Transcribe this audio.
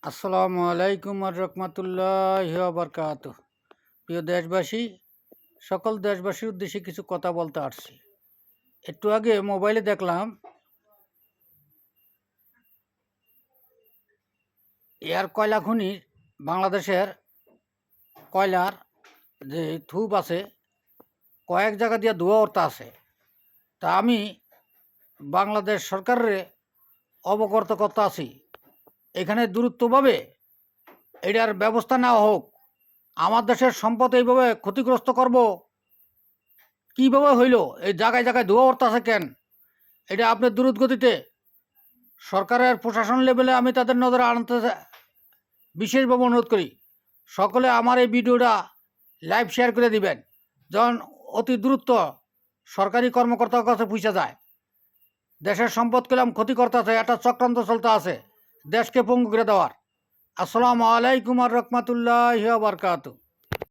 আসসালামু আলাইকুম আর রহমতুল্লাহি ওয়া বারাকাতুহু। প্রিয় দেশবাসী, সকল দেশবাসীর উদ্দেশ্যে কিছু কথা বলতে আসছি। একটু আগে মোবাইলে দেখলাম এয়ার কয়লা খনির বাংলাদেশের কয়লার যে থুপ আছে কয়েক জায়গা দিয়ে ধোয়া উঠতে আছে। তা আমি বাংলাদেশ সরকারের অবগত করতে আছি, এখানে দ্রুতভাবে এটার ব্যবস্থা নেওয়া হোক। আমার দেশের সম্পদ এইভাবে ক্ষতিগ্রস্ত করব কীভাবে হইল? এই জায়গায় জায়গায় ধোয়া উঠতেছে কেন? এটা আপনি দ্রুত গতিতে সরকারের প্রশাসন লেভেলে আমি তাদের নজরে আনতে বিশেষভাবে অনুরোধ করি। সকলে আমার এই ভিডিওটা লাইভ শেয়ার করে দিবেন, যখন অতি দ্রুত সরকারি কর্মকর্তার কাছে পৌঁছে যায়। দেশের সম্পদ কেলাম ক্ষতি করতে আছে, একটা চক্রান্ত চলতে আছে দেশকে পঙ্গু করে দেওয়ার। আসসালামু আলাইকুম আর রহমতুল্লাহি ওয়া বারাকাতুহু।